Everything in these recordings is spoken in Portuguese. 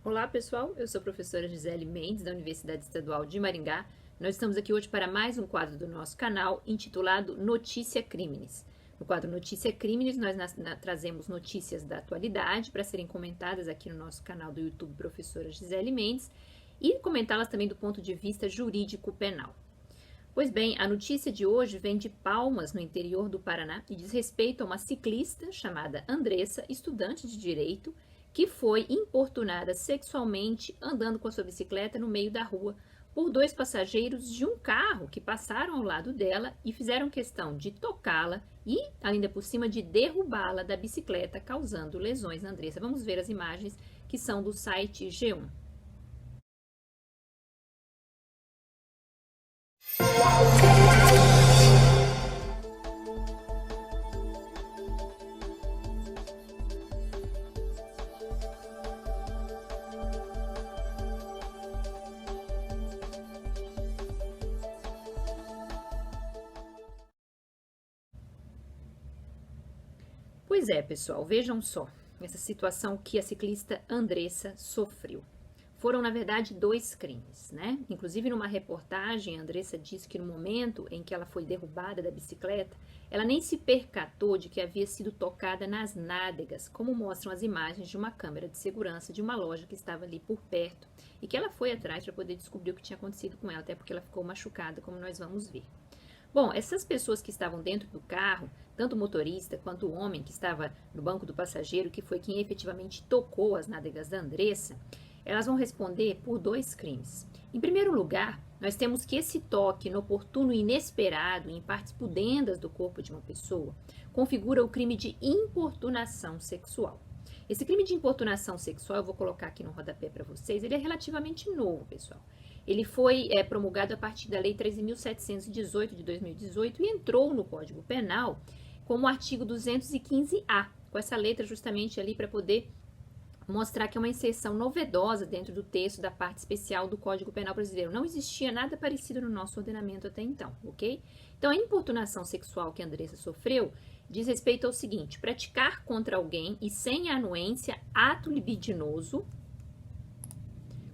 Olá pessoal, eu sou a professora Gisele Mendes, da Universidade Estadual de Maringá. Nós estamos aqui hoje para mais um quadro do nosso canal intitulado Notícia Crimes. No quadro Notícia Crimes, nós trazemos notícias da atualidade para serem comentadas aqui no nosso canal do YouTube Professora Gisele Mendes e comentá-las também do ponto de vista jurídico penal. Pois bem, a notícia de hoje vem de Palmas, no interior do Paraná, e diz respeito a uma ciclista chamada Andressa, estudante de Direito, que foi importunada sexualmente andando com a sua bicicleta no meio da rua por dois passageiros de um carro que passaram ao lado dela e fizeram questão de tocá-la e, ainda por cima, de derrubá-la da bicicleta, causando lesões na Andressa. Vamos ver as imagens que são do site G1. Pois é, pessoal, vejam só essa situação que a ciclista Andressa sofreu. Foram, na verdade, dois crimes, né? Inclusive, numa reportagem, a Andressa disse que no momento em que ela foi derrubada da bicicleta, ela nem se percatou de que havia sido tocada nas nádegas, como mostram as imagens de uma câmera de segurança de uma loja que estava ali por perto e que ela foi atrás para poder descobrir o que tinha acontecido com ela, até porque ela ficou machucada, como nós vamos ver. Bom, essas pessoas que estavam dentro do carro, tanto o motorista quanto o homem que estava no banco do passageiro, que foi quem efetivamente tocou as nádegas da Andressa, elas vão responder por dois crimes. Em primeiro lugar, nós temos que esse toque inoportuno e inesperado em partes pudendas do corpo de uma pessoa configura o crime de importunação sexual. Esse crime de importunação sexual, eu vou colocar aqui no rodapé para vocês, ele é relativamente novo, pessoal. Ele foi promulgado a partir da Lei 13.718 de 2018 e entrou no Código Penal como artigo 215-A, com essa letra justamente ali para poder mostrar que é uma inserção novedosa dentro do texto da parte especial do Código Penal brasileiro. Não existia nada parecido no nosso ordenamento até então, ok? Então, a importunação sexual que a Andressa sofreu diz respeito ao seguinte: praticar contra alguém e sem anuência ato libidinoso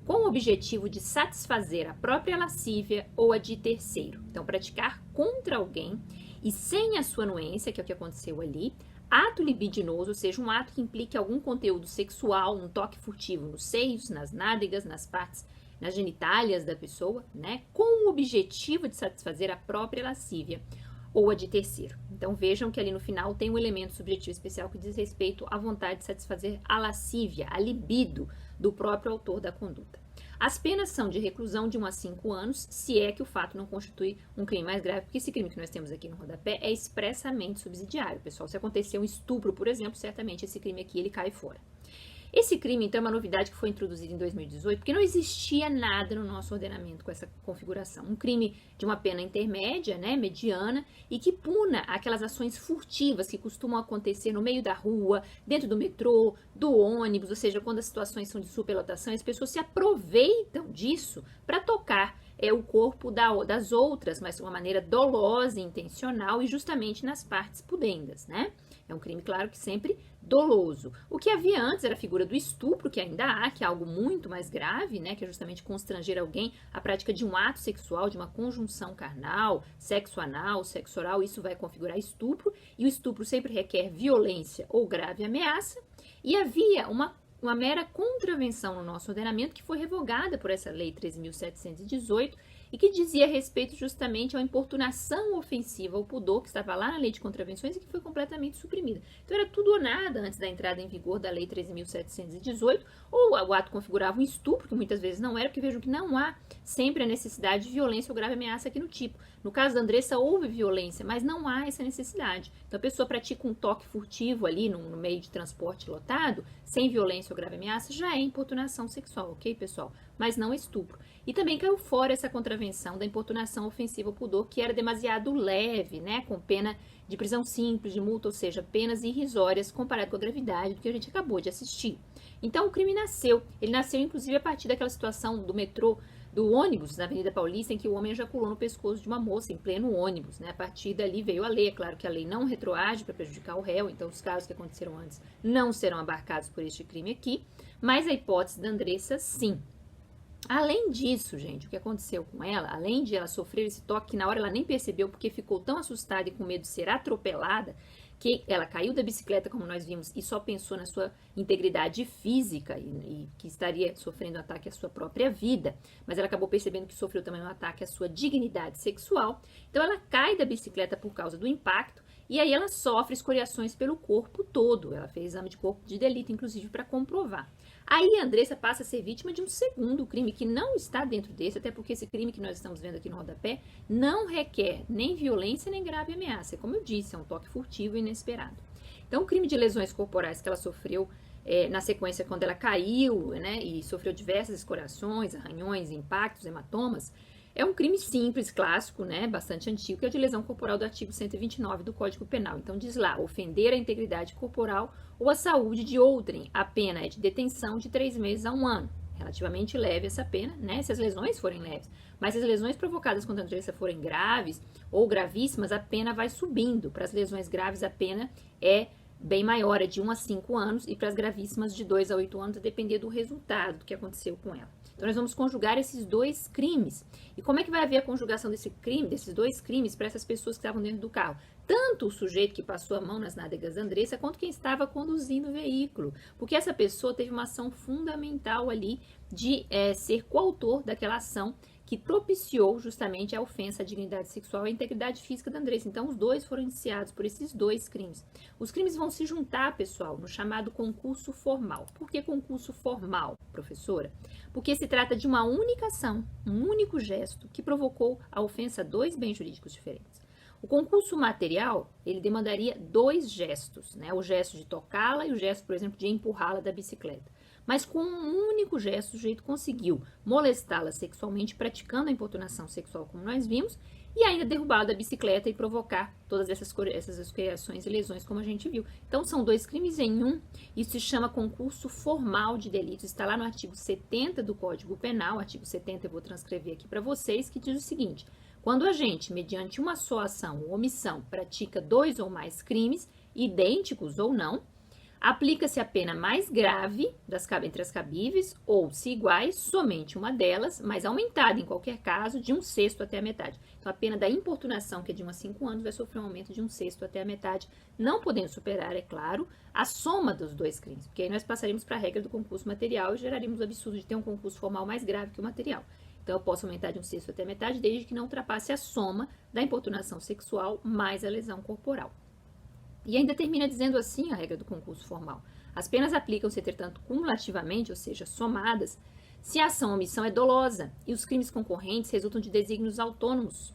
com o objetivo de satisfazer a própria lascívia ou a de terceiro. Então, praticar contra alguém e sem a sua anuência, que é o que aconteceu ali, ato libidinoso, ou seja, um ato que implique algum conteúdo sexual, um toque furtivo nos seios, nas nádegas, nas partes, nas genitálias da pessoa, né, com o objetivo de satisfazer a própria lascívia ou a de terceiro. Então, vejam que ali no final tem um elemento subjetivo especial que diz respeito à vontade de satisfazer a lascívia, a libido do próprio autor da conduta. As penas são de reclusão de 1 a 5 anos, se é que o fato não constitui um crime mais grave, porque esse crime que nós temos aqui no rodapé é expressamente subsidiário, pessoal. Se acontecer um estupro, por exemplo, certamente esse crime aqui ele cai fora. Esse crime, então, é uma novidade que foi introduzida em 2018, porque não existia nada no nosso ordenamento com essa configuração. Um crime de uma pena intermédia, né, mediana, e que puna aquelas ações furtivas que costumam acontecer no meio da rua, dentro do metrô, do ônibus, ou seja, quando as situações são de superlotação, as pessoas se aproveitam disso para tocar o corpo das outras, mas de uma maneira dolosa e intencional e justamente nas partes pudendas, né? É um crime, claro, que sempre doloso. O que havia antes era a figura do estupro, que ainda há, que é algo muito mais grave, né? Que é justamente constranger alguém à prática de um ato sexual, de uma conjunção carnal, sexo anal, sexo oral, isso vai configurar estupro, e o estupro sempre requer violência ou grave ameaça, e havia uma mera contravenção no nosso ordenamento que foi revogada por essa Lei 13.718 e que dizia respeito justamente à importunação ofensiva ao pudor, que estava lá na Lei de Contravenções e que foi completamente suprimida. Então era tudo ou nada antes da entrada em vigor da Lei 13.718, ou o ato configurava um estupro, que muitas vezes não era, porque vejam que não há sempre a necessidade de violência ou grave ameaça aqui no tipo. No caso da Andressa houve violência, mas não há essa necessidade. Então a pessoa pratica um toque furtivo ali no meio de transporte lotado, sem violência ou grave ameaça, já é importunação sexual, ok, pessoal? Mas não estupro. E também caiu fora essa contravenção da importunação ofensiva ao pudor, que era demasiado leve, né, com pena de prisão simples, de multa, ou seja, penas irrisórias comparado com a gravidade do que a gente acabou de assistir. Então o crime nasceu, ele nasceu inclusive a partir daquela situação do metrô do ônibus na Avenida Paulista, em que o homem ejaculou no pescoço de uma moça em pleno ônibus, né? A partir dali veio a lei, é claro que a lei não retroage para prejudicar o réu, então os casos que aconteceram antes não serão abarcados por este crime aqui, mas a hipótese da Andressa, sim. Além disso, gente, o que aconteceu com ela, além de ela sofrer esse toque que na hora ela nem percebeu porque ficou tão assustada e com medo de ser atropelada, que ela caiu da bicicleta, como nós vimos, e só pensou na sua integridade física e que estaria sofrendo um ataque à sua própria vida, mas ela acabou percebendo que sofreu também um ataque à sua dignidade sexual. Então ela cai da bicicleta por causa do impacto e aí ela sofre escoriações pelo corpo todo. Ela fez exame de corpo de delito, inclusive, para comprovar. Aí a Andressa passa a ser vítima de um segundo crime que não está dentro desse, até porque esse crime que nós estamos vendo aqui no rodapé não requer nem violência nem grave ameaça. Como eu disse, é um toque furtivo e inesperado. Então, o crime de lesões corporais que ela sofreu na sequência quando ela caiu, né, e sofreu diversas escoriações, arranhões, impactos, hematomas, é um crime simples, clássico, né, bastante antigo, que é de lesão corporal do artigo 129 do Código Penal. Então diz lá, ofender a integridade corporal ou a saúde de outrem. A pena é de detenção de 3 meses a 1 ano. Relativamente leve essa pena, né, se as lesões forem leves. Mas se as lesões provocadas contra a Andressa forem graves ou gravíssimas, a pena vai subindo. Para as lesões graves, a pena é bem maior, é de 1 a 5 anos, e para as gravíssimas, de 2 a 8 anos, a depender do resultado do que aconteceu com ela. Então, nós vamos conjugar esses dois crimes. E como é que vai haver a conjugação desses dois crimes para essas pessoas que estavam dentro do carro? Tanto o sujeito que passou a mão nas nádegas da Andressa, quanto quem estava conduzindo o veículo. Porque essa pessoa teve uma ação fundamental ali de ser coautor daquela ação que propiciou justamente a ofensa à dignidade sexual e à integridade física da Andressa. Então, os dois foram indiciados por esses dois crimes. Os crimes vão se juntar, pessoal, no chamado concurso formal. Por que concurso formal, professora? Porque se trata de uma única ação, um único gesto que provocou a ofensa a dois bens jurídicos diferentes. O concurso material, ele demandaria 2 gestos, né? O gesto de tocá-la e o gesto, por exemplo, de empurrá-la da bicicleta. Mas com um único gesto, o sujeito conseguiu molestá-la sexualmente, praticando a importunação sexual, como nós vimos, e ainda derrubá-la da bicicleta e provocar todas essas escoriações e lesões, como a gente viu. Então, são 2 crimes em um. Isso se chama concurso formal de delitos. Está lá no artigo 70 do Código Penal, artigo 70 eu vou transcrever aqui para vocês, que diz o seguinte: quando a gente, mediante uma só ação ou omissão, pratica 2 ou mais crimes, idênticos ou não, aplica-se a pena mais grave entre as cabíveis, ou, se iguais, somente uma delas, mas aumentada em qualquer caso de 1/6 até a metade. Então, a pena da importunação, que é de 1 a 5 anos, vai sofrer um aumento de 1/6 até a metade, não podendo superar, é claro, a soma dos 2 crimes, porque aí nós passaríamos para a regra do concurso material e geraríamos o absurdo de ter um concurso formal mais grave que o material. Então, eu posso aumentar de 1/6 até a metade, desde que não ultrapasse a soma da importunação sexual mais a lesão corporal. E ainda termina dizendo assim a regra do concurso formal: as penas aplicam-se, entretanto, cumulativamente, ou seja, somadas, se a ação ou omissão é dolosa e os crimes concorrentes resultam de desígnios autônomos,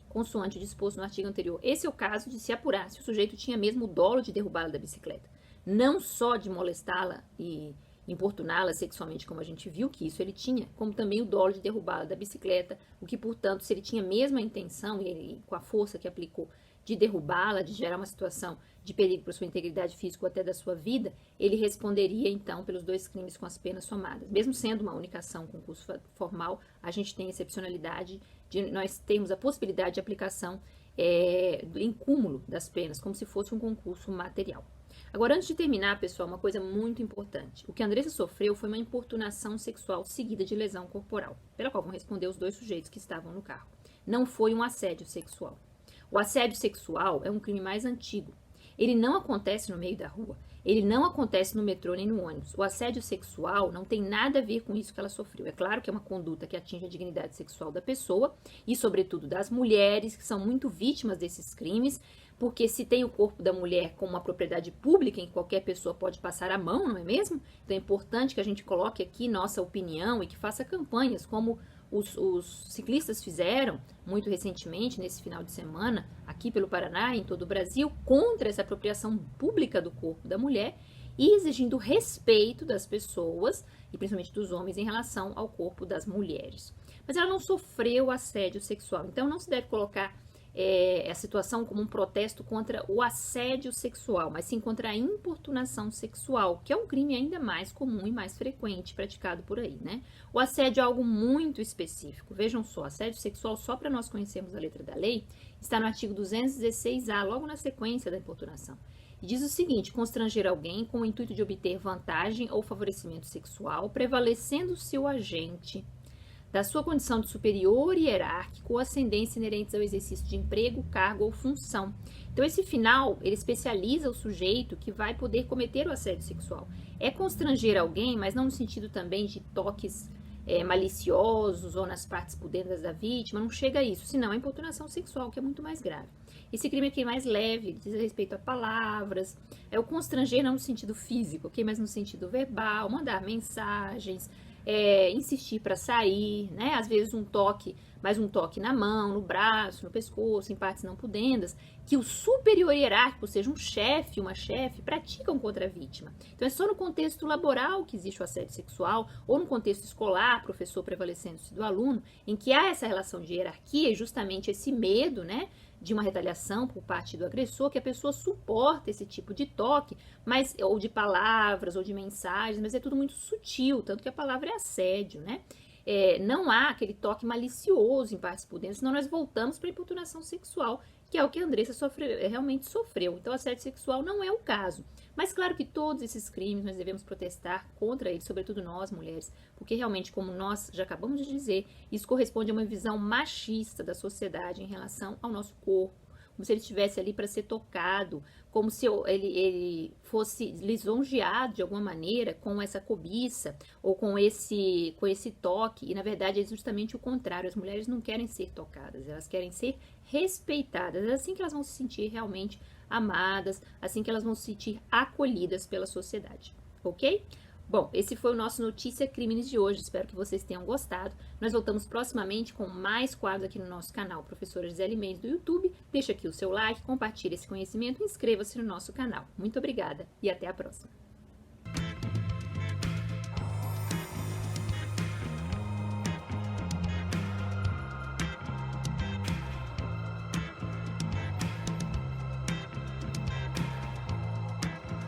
consoante o disposto no artigo anterior. Esse é o caso de se apurar se o sujeito tinha mesmo o dolo de derrubá-la da bicicleta, não só de molestá-la e importuná-la sexualmente, como a gente viu que isso ele tinha, como também o dolo de derrubá-la da bicicleta, o que, portanto, se ele tinha mesmo a intenção e com a força que aplicou de derrubá-la, de gerar uma situação de perigo para sua integridade física ou até da sua vida, ele responderia, então, pelos 2 crimes com as penas somadas. Mesmo sendo uma única ação, concurso formal, a gente tem excepcionalidade de nós termos a possibilidade de aplicação em cúmulo das penas, como se fosse um concurso material. Agora, antes de terminar, pessoal, uma coisa muito importante. O que a Andressa sofreu foi uma importunação sexual seguida de lesão corporal, pela qual vão responder os 2 sujeitos que estavam no carro. Não foi um assédio sexual. O assédio sexual é um crime mais antigo. Ele não acontece no meio da rua. Ele não acontece no metrô nem no ônibus. O assédio sexual não tem nada a ver com isso que ela sofreu. É claro que é uma conduta que atinge a dignidade sexual da pessoa e, sobretudo, das mulheres, que são muito vítimas desses crimes, porque se tem o corpo da mulher como uma propriedade pública em que qualquer pessoa pode passar a mão, não é mesmo? Então é importante que a gente coloque aqui nossa opinião e que faça campanhas como os ciclistas fizeram muito recentemente, nesse final de semana, aqui pelo Paraná e em todo o Brasil, contra essa apropriação pública do corpo da mulher e exigindo respeito das pessoas, e principalmente dos homens, em relação ao corpo das mulheres. Mas ela não sofreu assédio sexual, então não se deve colocar a situação como um protesto contra o assédio sexual, mas sim contra a importunação sexual, que é um crime ainda mais comum e mais frequente praticado por aí, né? O assédio é algo muito específico. Vejam só, assédio sexual, só para nós conhecermos a letra da lei, está no artigo 216A, logo na sequência da importunação. E diz o seguinte: constranger alguém com o intuito de obter vantagem ou favorecimento sexual, prevalecendo-se o agente da sua condição de superior e hierárquico ou ascendência inerentes ao exercício de emprego, cargo ou função. Então, esse final, ele especializa o sujeito que vai poder cometer o assédio sexual. É constranger alguém, mas não no sentido também de toques maliciosos ou nas partes pudendas da vítima, não chega a isso, senão a importunação sexual, que é muito mais grave. Esse crime aqui é mais leve, diz respeito a palavras, é o constranger não no sentido físico, ok? Mas no sentido verbal, mandar mensagens, insistir para sair, né? Às vezes um toque, mais um toque na mão, no braço, no pescoço, em partes não pudendas, que o superior hierárquico, seja um chefe, uma chefe, praticam contra a vítima. Então é só no contexto laboral que existe o assédio sexual, ou no contexto escolar, professor prevalecendo-se do aluno, em que há essa relação de hierarquia e justamente esse medo, né, de uma retaliação por parte do agressor, que a pessoa suporta esse tipo de toque, mas ou de palavras, ou de mensagens, mas é tudo muito sutil, tanto que a palavra é assédio, né? Não há aquele toque malicioso em partes pudendas, senão nós voltamos para a importunação sexual, que é o que a Andressa realmente sofreu. Então, assédio sexual não é o caso. Mas claro que todos esses crimes nós devemos protestar contra eles, sobretudo nós, mulheres, porque realmente, como nós já acabamos de dizer, isso corresponde a uma visão machista da sociedade em relação ao nosso corpo, como se ele estivesse ali para ser tocado, como se ele fosse lisonjeado de alguma maneira com essa cobiça ou com esse toque, e na verdade é justamente o contrário. As mulheres não querem ser tocadas, elas querem ser respeitadas. É assim que elas vão se sentir realmente amadas, assim que elas vão se sentir acolhidas pela sociedade, ok? Bom, esse foi o nosso Notícia Crimes de hoje, espero que vocês tenham gostado. Nós voltamos proximamente com mais quadros aqui no nosso canal Professora Gisele Mendes do YouTube. Deixa aqui o seu like, compartilhe esse conhecimento e inscreva-se no nosso canal. Muito obrigada e até a próxima!